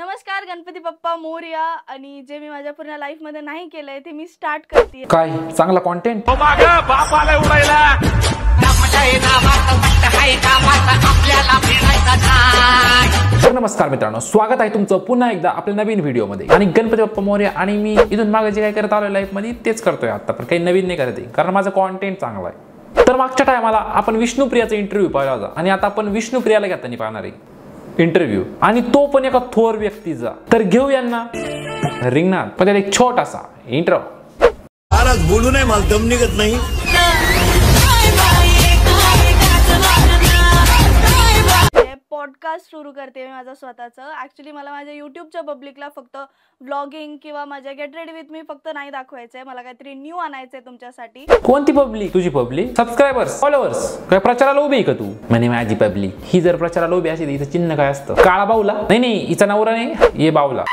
नमस्कार, गणपती बाप्पा मोरया. आणि जे मी माझ्या पूर्ण लाईफ मध्ये नाही केलंय ते मी स्टार्ट करते. काय चांगला कंटेंट. तर नमस्कार मित्रांनो, स्वागत आहे तुमचं पुन्हा एकदा आपल्या नवीन व्हिडिओ मध्ये. आणि गणपती बाप्पा मोरया. आणि मी इथून मागे जे काय करत आलोय लाईफ मध्ये तेच करतोय आता, पण काही नवीन नाही करत आहे कारण माझं कंटेंट चांगलं आहे. तर मागच्या टायमाला आपण विष्णुप्रियाचा इंटरव्ह्यू पाहिला होता आणि आता आपण विष्णुप्रियाला घेताना पाहणार आहे इंटरव्ह्यू, आणि तो पण एका थोर व्यक्तीचा. तर घेऊ यांना रिंगणात, पण त्याला एक छोटासा इंटरव्ह्यू. आज बोलू नाही, मला दम निघत नाही. पॉडकास्ट सुरू करते मी माझा स्वतःचं. ऍक्च्युली मला माझ्या युट्यूबच्या पब्लिकला फक्त व्लॉगिंग किंवा माझ्या गेट रेडी विथ मी फक्त नाही दाखवायचंय. मला काहीतरी न्यू आणायचंय तुमच्यासाठी. कोणती पब्लिक? तुझी पब्लिक, सबस्क्रायबर्स, फॉलोअर्स. काय प्रचाराला उभी आहे का तू? म्हणे माझी पब्लिक. ही जर प्रचाराला उभी असेल हिचं चिन्ह काय असतं? काळा बावला? नाही, हिचा नवरा नाही, ये बावला.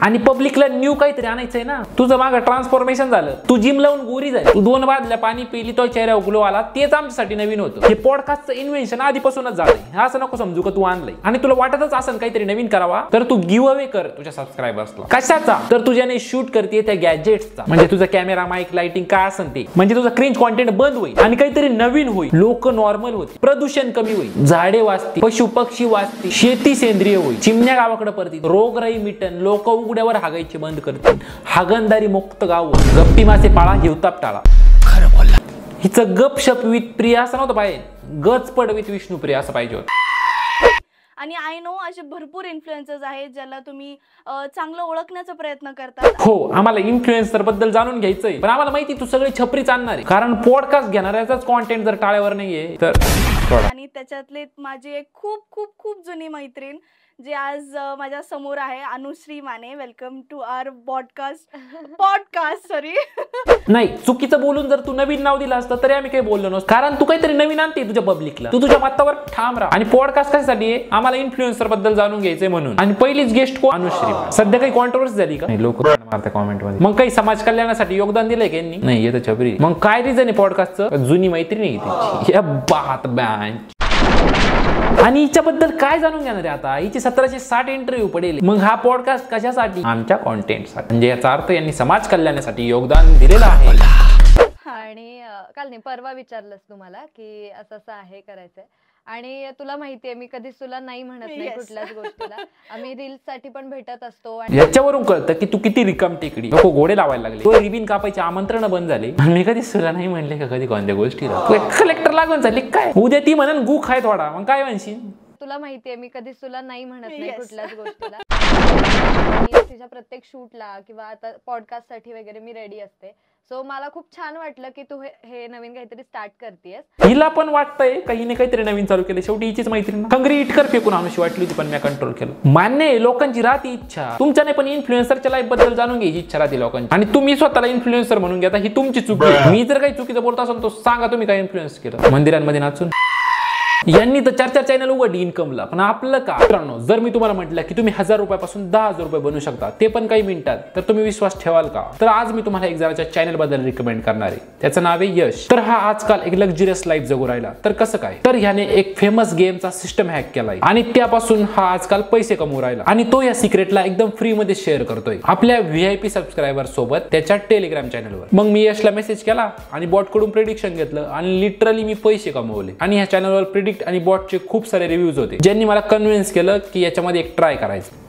आणि पब्लिकला न्यू काहीतरी आणायचंय ना. तुझं मागं ट्रान्सफॉर्मेशन झालं, तू जिम लावून गोरी झाली, तू 2 बादल्या पाणी पिली, तो चेहरा ग्लो आला. तेच आमच्यासाठी नवीन होतं. हे पॉडकास्टचं इन्व्हेन्शन आधीपासूनच झालंय. असं नको समजू का तू आणलंय आणि तुला वाटतच असं काहीतरी नवीन करावा, तर तू गिव्ह अवे कर तुझ्या सबस्क्रायबर्सला. कशाचा? तर तुझ्याने शूट करते त्या गॅजेट्सचा. म्हणजे तुझा कॅमेरा, माईक, लाइटिंग काय असेल ते. म्हणजे तुझं क्रिंज कॉन्टेंट बंद होईल आणि काहीतरी नवीन होईल. लोक नॉर्मल होतील, प्रदूषण कमी होईल, झाडे वाचतील, पशु पक्षी वाचतील, शेती सेंद्रिय होईल, चिमण्या गावाकडे परतील, रोगराई मिटन, लोक उघड्यावर हागायचे बंद करतील, हागणदारी मुक्त गाव, गप्पी मासे पाळा, हिवताप टाळा. खरं बोलला. हिचं गपशप विथ प्रिया असं नव्हतं पाहिजे, गचपड विथ विष्णुप्रिया असं पाहिजे होतं. आणि आय नो असे भरपूर इन्फ्लुएन्सर्स आहेत ज्याला तुम्ही चांगलं ओळखण्याचा प्रयत्न करतात. हो, आम्हाला इन्फ्लुएन्सर बद्दल जाणून घ्यायचंय, पण आम्हाला माहिती तू सगळे छपरीच आणणार आहे. कारण पॉडकास्ट घेणाऱ्याचाच कॉन्टेंट जर टाळ्यावर नाहीये तर. आणि त्याच्यातले माझी एक खूप खूप खूप जुनी मैत्रीण जी आज माझ्या समोर आहे, Anushree Mane. Welcome to our podcast. Sorry नाही, चुकीचं बोलून जर तू नवीन नाव दिलं असतं तरी आम्ही काही बोललो नसतो, कारण तू काहीतरी नवीन आणते तुझ्या पब्लिकला. तू तुझ्या मतावर ठाम राहा. आणि पॉडकास्ट कशासाठी आहे? आम्हाला इन्फ्लुएन्सर बद्दल जाणून घ्यायचंय म्हणून. आणि पहिलीच गेस्ट कोण? अनुश्री. सध्या काही कॉन्ट्रोवर्सी झाली का? लोक मारतात कॉमेंट मध्ये. मग काही समाज कल्याणासाठी योगदान दिलंय का यांनी? नाही, येतं छपरी. मग काय रिझन आहे पॉडकास्टचं? जुनी मैत्रीण आहे बात बँच. आणि हिच्याबद्दल काय जाणून घेणार आहे आता? हिचे 1760 इंटरव्ह्यू पडेल. मग हा पॉडकास्ट कशासाठी? आमच्या कॉन्टेंटसाठी. म्हणजे याचा अर्थ यांनी समाज कल्याणासाठी योगदान दिलेलं आहे. आणि काल नाही परवा विचारलंस तुम्हाला की असं असं आहे करायचंय, आणि तुला माहितीये मी कधीच तुला नाही म्हणत नाही कुठल्याच गोष्टीला. आम्ही रील्स साठी पण भेटत असतो. याच्यावरून कळतं की तू किती रिकाम टेकडी. नको घोडे लावायला लागले. तो रिबीन कापायचे आमंत्रण बंद झाले. मी कधीच तुला नाही म्हणले का कधी कोणत्या गोष्टीला? कलेक्टर लागून झाली काय? उद्या ती म्हणून गु खाय थोडा, मग काय म्हणशील? तुला माहितीये मी कधीच तुला नाही म्हणत नाही कुठल्याच गोष्टीला. तिच्या प्रत्येक शूटला किंवा आता पॉडकास्ट साठी वगैरे मी रेडी असते. सो मला खूप छान वाटलं की तू हे नवीन काहीतरी स्टार्ट करतेस. हिला पण वाटतंय काही काहीतरी नवीन चालू केलं. शेवटी हिचीच मैत्रीण कंगरी इटकर फेकून आमची वाटली होती, पण मी कंट्रोल केलं. मान्य आहे, लोकांची राहती इच्छा. तुमच्याने पण इन्फ्लुएन्सरच्या लाईफ बद्दल जाणून घ्यायची इच्छा राहते लोकांची, आणि तुम्ही स्वतःला इन्फ्लुएन्सर म्हणून घेता. ही तुमची चुकी. मी जर काही चुकीचं बोलत असेल तो सांगा, तुम्ही काय इन्फ्लुएन्स केलं मंदिरांमध्ये नाचून. यांनी तर 4 चॅनल उघडली इन्कमला, पण आपलं का? मित्रांनो, जर मी तुम्हाला म्हटलं की तुम्ही 1000 रुपयापासून 10,000 रुपये बनवू शकता, ते पण काही मिनिटात, तर तुम्ही विश्वास ठेवाल का? तर आज मी तुम्हाला एक जणाच्या चॅनल बद्दल रिकमेंड करणार आहे. त्याचं नाव आहे यश. तर हा आजकाल एक लक्झरियस लाईफ जगू राहिला. तर कसं काय? तर ह्याने एक फेमस गेमचा सिस्टम हॅक केलाय आणि त्यापासून हा आजकाल पैसे कमवू राहिला. आणि तो या सिक्रेटला एकदम फ्री मध्ये शेअर करतोय आपल्या VIP सबस्क्रायबर सोबत त्याच्या टेलिग्राम चॅनलवर. मग मी यशला मेसेज केला आणि बॉट कडून प्रेडिक्शन घेतलं आणि लिटरली मी पैसे कमवले. आणि ह्या चॅनलवर प्रेडिक्ट आणि बॉटचे खूप सारे रिव्ह्यूज होते, ज्यांनी मला कन्व्हिन्स केलं की याच्यामध्ये एक ट्राय करायचं.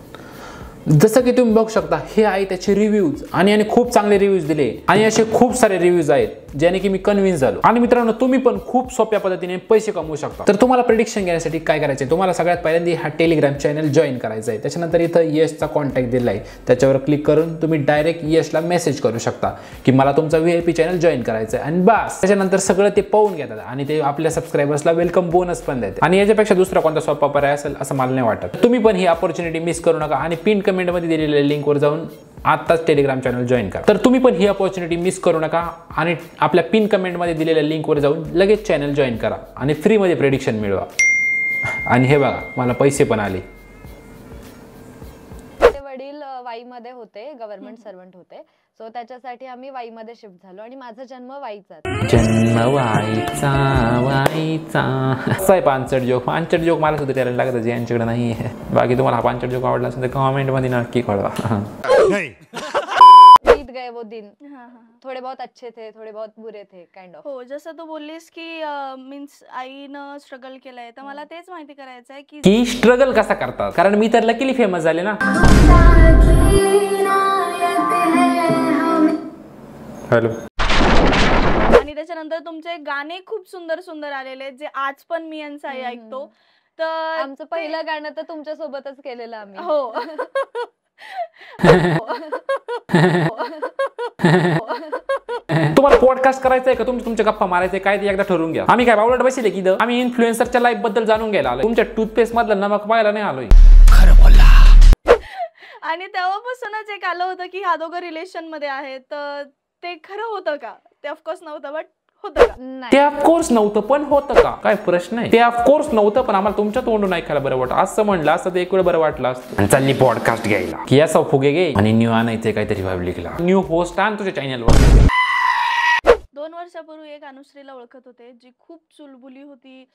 जसं की तुम्ही बघू शकता, हे आहे त्याचे रिव्ह्यूज. आणि याने खूप चांगले रिव्ह्यूज दिले आणि असे खूप सारे रिव्ह्यूज आहेत ज्याने की मी कन्व्हिन्स झालो. आणि मित्रांनो, तुम्ही पण खूप सोप्या पद्धतीने पैसे कमवू शकता. तर तुम्हाला प्रेडिक्शन घेण्यासाठी काय करायचंय? तुम्हाला सगळ्यात पहिल्यांदा हा टेलिग्राम चॅनल जॉईन करायचा आहे. त्याच्यानंतर इथं यशचा कॉन्टॅक्ट दिला आहे, त्याच्यावर क्लिक करून तुम्ही डायरेक्ट यशला मेसेज करू शकता की मला तुमचा VIP चॅनल जॉईन करायचं आहे. आणि बस, त्याच्यानंतर सगळं ते पाहून घेतात आणि ते आपल्या सबस्क्रायबर्सला वेलकम बोनस पण देतात. आणि याच्यापेक्षा दुसरा कोणता सोपा पर्याय असेल असं मला नाही वाटत. तुम्ही पण ही अपॉर्च्युनिटी मिस करू नका आणि पिन कमेंट मध्ये दिलेल्या लिंकवर जाऊन आताच टेलिग्राम चॅनल जॉईन करा. तर तुम्ही पण ही अपॉर्च्युनिटी मिस करू नका आणि आपल्या पिन कमेंट मध्ये दिलेल्या लिंकवर जाऊन लगेच चॅनल जॉईन करा आणि फ्री मध्ये प्रेडिक्शन मिळवा. आणि हे बघा, मला पैसे पण आले. वडील वाईमध्ये होते, गव्हर्नमेंट सर्वंट होते. सो त्याच्यासाठी आम्ही वाईमध्ये शिफ्ट झालो आणि माझा जन्म वाईचा. जन्म वाईचा वाईचा. असं आहे पांचट जोक मला सुद्धा करायला लागत यांच्याकडे नाही. बाकी तुम्हाला हा पांचट जोक आवडला असेल तर कमेंट मध्ये नक्की कळवा. बीत गए वो दिन, थोडे बहुत अच्छे थे, थोडे बहुत बुरे थे, काइंड ऑफ. हो, जसं तू बोललीस की मीन्स आईनं स्ट्रगल केलंय, तर मला तेच माहिती करायचं आहे की स्ट्रगल कसा करतात, कारण मी तर लकीली फेमस झाले ना. हॅलो. आणि त्याच्यानंतर तुमचे गाणे खूप सुंदर सुंदर आलेले आहेत, जे आज पण मी यांचं ऐकतो. तर आमचं पहिलं गाणं तर तुमच्या सोबतच केलेलं आम्ही. हो. तुम्हाला पॉडकास्ट करायचंय का तुमच्या गप्पा मारायचंय काय ते एकदा ठरवून घ्या. आम्ही काय बावळट बसले की इथं, आम्ही इन्फ्लुएन्सरच्या लाईफ बद्दल जाणून घ्यायला आलोय. तुमच्या टूथपेस्ट मधलं नमक पाहायला नाही आलोय. खरं बोला. आणि तेव्हापासूनच एक आलं होतं की हा दोघं रिलेशन मध्ये आहेत, तर ते खरं होतं का? ते ऑफकोर्स नव्हतं, बट होतं का? ते ऑफकोर्स नव्हतं पण होतं का, काय प्रश्न आहे. ते ऑफकोर्स नव्हतं पण आम्हाला तुमच्या तोंडून ऐकायला बरं वाटतं. असं म्हणलं असतं ते एक वेळ बरं वाटलं असतं. आणि चालली पॉडकास्ट घ्यायला की असा फुगे घे आणि न्यू आणायचंय काहीतरी पब्लिकला. न्यू होस्ट आण तुझ्या चॅनलवर. 2 वर्षापूर्वी एक अनुश्रीला ओळखत होते, जी खूप चुलबुली होती.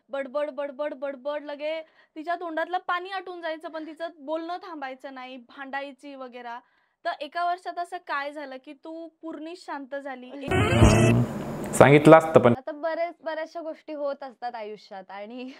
बडबड बडबड बडबड, लगे तिच्या तोंडातलं पाणी आटून जायचं पण तिचं बोलणं थांबायचं नाही, भांडायची वगैरे. तर एका वर्षात असं काय झालं की तू पूर्ण शांत झाली? सांगितलं असतं पण आता बऱ्याचशा गोष्टी होत असतात आयुष्यात आणि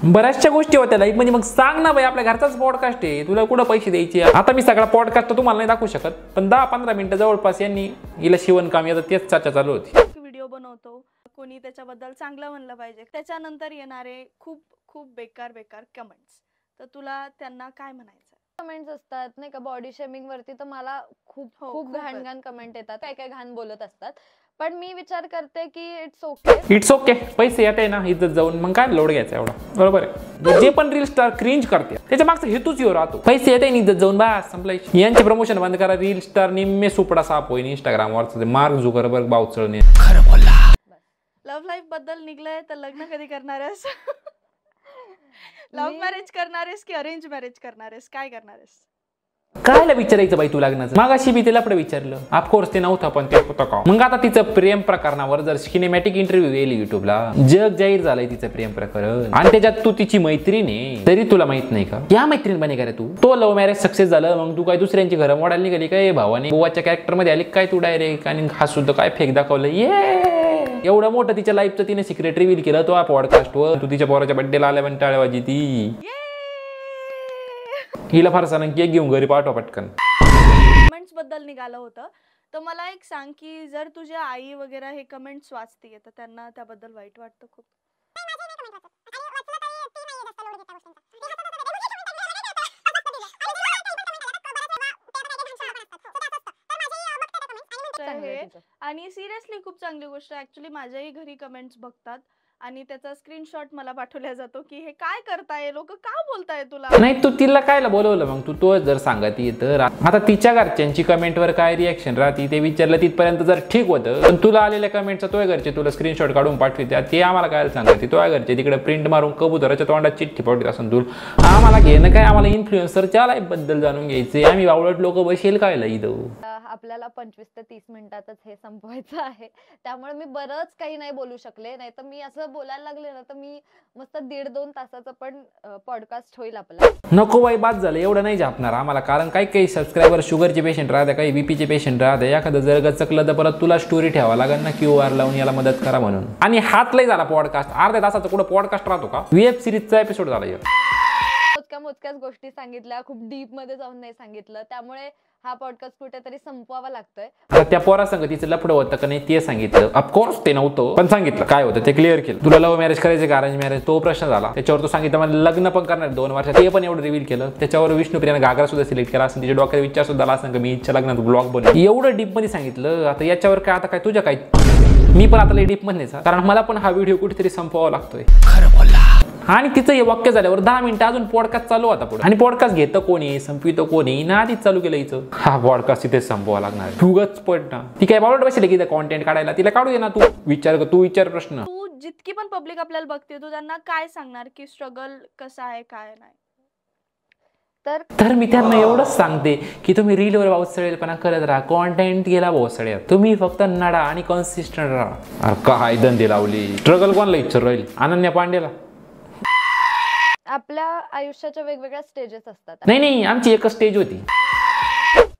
बऱ्याचशा गोष्टी होत्या लाईफ म्हणजे. मग सांग ना बाई, आपल्या घरचाच पॉडकास्ट आहे, तुला कुठं पैसे द्यायचे. आता मी सगळा पॉडकास्ट तर तुम्हाला नाही दाखवू शकत, पण 10-15 मिनिटं जवळपास यांनी हिला शिवणकाम याचं तेच चर्चा चालू होती. व्हिडिओ बनवतो, कोणी त्याच्याबद्दल चांगलं म्हणलं पाहिजे, त्याच्यानंतर येणारे खूप खूप बेकार कमेंट्स, तर तुला त्यांना काय म्हणायचं? कमेंट्स असतात नाही का बॉडी शेमिंग वरती, तर मला खूप घाण कमेंट येतात, काय घाण बोलत असतात. पण मी विचार करते की इट्स ओके. पैसे येत आहे ना इज्जत जाऊन, मग काय लोड घ्यायचा एवढा. बरोबर आहे. जे पण रील स्टार क्रिंज करते त्याच्या मागचा हेतूच येऊ राहतो. पैसे येत आहे इज्जत जाऊन, बस संपलाय. यांचे प्रमोशन बंद करा. रील स्टार निम्मे सुपडा साप होईल इंस्टाग्रामवर. मार्क झुकरबर्ग बावचळणे. खरं बोला. लव्ह लाईफ बद्दल निघलंय तर लग्न कधी करणार आहेस? लव्ह मॅरेज करणार आहेस की अरेंज मॅरेज करणार आहेस? काय करणार आहेस? कायला विचारायचं बाई तू लग्नाचं? मागाशी मी तिला विचारलं, ऑफकोर्स ते नव्हतं पण ते होतं का. मग आता तिचं प्रेम प्रकरणावर जर सिनेमॅटिक इंटरव्ह्यू येईल युट्यूबला, जग जाहीर झालंय तिचं प्रेम प्रकरण, आणि त्याच्यात तू तिची मैत्रीण आहे, तरी तुला माहित नाही का या मैत्रीण बने का रे तू? तो लव्ह मॅरेज सक्सेस झालं, मग तू काय दुसऱ्यांची घरं मोडायला निघाली काय? भावाने बुवाच्या कॅरेक्टर मध्ये आली काय तू डायरेक्ट? आणि हा सुद्धा काय फेक दाखवलं. एवढं मोठं तिच्या लाईफचं तिने सिक्रेट रिव्हील केलं तो पॉडकास्टवर. तू तिच्या पोराच्या बड्डेला आल्या पण टाळेबाजी ती. हिला फार सारं केक घेऊन घरी पाठवा पटकन. कमेंट्स बद्दल निघालं होतं, तर मला एक सांग की जर तुझ्या आई वगैरे हे कमेंट्स वाचते तर त्यांना त्याबद्दल वाईट वाटतं खूप? आणि सिरियसली खूप चांगली गोष्ट. ऍक्च्युली माझ्याही घरी कमेंट्स बघतात आणि त्याचा स्क्रीनशॉट मला पाठवला जातो की हे काय करताय, लोक का बोलताय तुला. नाही तू तिला कायला बोलवलं मग? तू तो जर सांगती तर आता तिच्या घरच्यांची कमेंटवर काय रिॲक्शन राहते ते विचारलं तिथपर्यंत जर ठीक होतं, पण तुला आलेल्या कमेंटचा तो घरचे तुला स्क्रीनशॉट काढून पाठवते ते आम्हाला काय सांगते. तो घरचे तिकडे प्रिंट मारून कबुतराच्या तोंडात चिठ्ठी पाठवत असं तुला. आम्हाला घेणं काय? आम्हाला इन्फ्लुएन्सरच्या लाईफ बद्दल जाणून घ्यायचे. आम्ही बावळट लोक बसेल कायला इथं. आपल्याला 25 ते 30 मिनिटातच हे संपवायचं आहे, त्यामुळे मी बरंच काही नाही बोलू शकले. नाही तर मी असं बोलायला लागले ना तर मी मस्त 1.5-2 तासाचा पण पॉडकास्ट होईल आपला. नको बाई बाद झालं, एवढं नाही झापणार आम्हाला, कारण काही सबस्क्रायबर शुगरचे पेशंट राहते, काही बीपीचे पेशंट राहते. एखादं जर गचकलं तर परत तुला स्टोरी ठेवा लागेल ना QR लावून याला मदत करा म्हणून. आणि हात लय झाला पॉडकास्ट. अर्ध्या तासाचा कुठं पॉडकास्ट राहतो का? वेब सिरीजचा एपिसोड झाला. मोजक्याच गोष्टी सांगितल्या, खूप डीप मध्ये जाऊन नाही सांगितलं, त्यामुळे हा पॉडकास्ट कुठेतरी संपवावा लागतोय. आता त्या पोरा संग तिचं लफडं होतं का नाही ते सांगितलं. ऑफकोर्स ते नव्हतं पण सांगितलं काय होतं ते क्लिअर केलं. तुला लव्ह मॅरेज करायचं का अरेंज मॅरेज तो प्रश्न झाला. त्याच्यावर तो सांगितलं मला लग्न पण करणार 2 वर्षात, ते पण एवढं रिव्हील केलं. त्याच्यावर विष्णुप्रियाने घागरा सुद्धा सिलेक्ट केला असं तिच्या डोक्यात विचार सुद्धा आला असं मी इच्छा लग्नात ब्लॉग बनव, एवढं डीप मध्ये सांगितलं. आता याच्यावर काय आता काय तुझ्या काय मी पण आता लई डीप मध्ये, कारण मला पण हा व्हिडिओ कुठेतरी संपवावा लागतोय. खरं बोला. आणि तिचं हे वाक्य झाल्यावर 10 मिनिटं अजून पॉडकास्ट चालू होता पुढे. आणि पॉडकास्ट घेतं कोणी संपवितं कोणी ना आधीच चालू केलं हिचं. हा पॉडकास्ट तिथेच संपवा लागणार. तूच पड ना. ती काय बावळट बसले की कॉन्टेंट काढायला, तिला काढू दे ना. तू विचार प्रश्न. तू जितकी पण पब्लिक आपल्याला बघते तू त्यांना काय सांगणार की स्ट्रगल कसं आहे काय नाही? तर मी त्यांना एवढंच सांगते की तुम्ही रीलवर पावसाळेपणा करत राहा, कॉन्टेंट गेला पावसाळ्यात, तुम्ही फक्त नडा आणि कन्सिस्टंट राहा. अरे काय धंदे लावली, स्ट्रगल कोणाला इच्छा राहील? अनन्या पांडेला. आपल्या आयुष्याच्या वेगवेगळ्या स्टेजेस असतात. नाही आमची एकच स्टेज होती.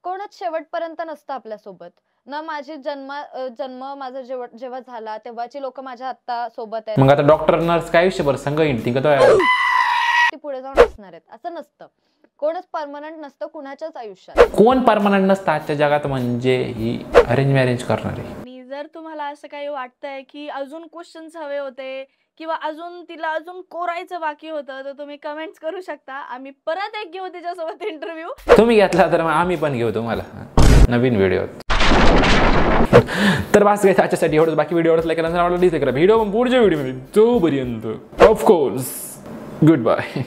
कोणच शेवटपर्यंत नसतं आपल्यासोबत ना. माझी जन्म माझा जेव्हा झाला तेव्हाची लोक माझ्या आता सोबत आहेत. मग आता डॉक्टर नर्स काय आयुष्यभर संघ हिंडती का? ती पुढे जाऊन असणार आहेत असं नसतं. कोणच परमनंट नसतं कुणाच्याच आयुष्यात. कोण परमनंट नसतं आजच्या जगात, म्हणजे ही अरेंज मॅरेज करणारे. आणि जर तुम्हाला असं काही वाटतंय की अजून क्वेश्चन्स हवे होते किंवा अजून तिला अजून कोरायचं बाकी होतं, तर तुम्ही कमेंट्स करू शकता. आम्ही परत एक घेऊ तिच्यासोबत इंटरव्ह्यू. तुम्ही घेतला तर मग आम्ही पण घेऊ तुम्हाला नवीन व्हिडिओ. तर बस काय त्याच्यासाठी एवढंच. बाकी व्हिडिओ आवडला की नंतर आवडला डिसलाईक करा. व्हिडिओ पण पुढच्या व्हिडिओमध्ये तोपर्यंत ऑफकोर्स गुड बाय.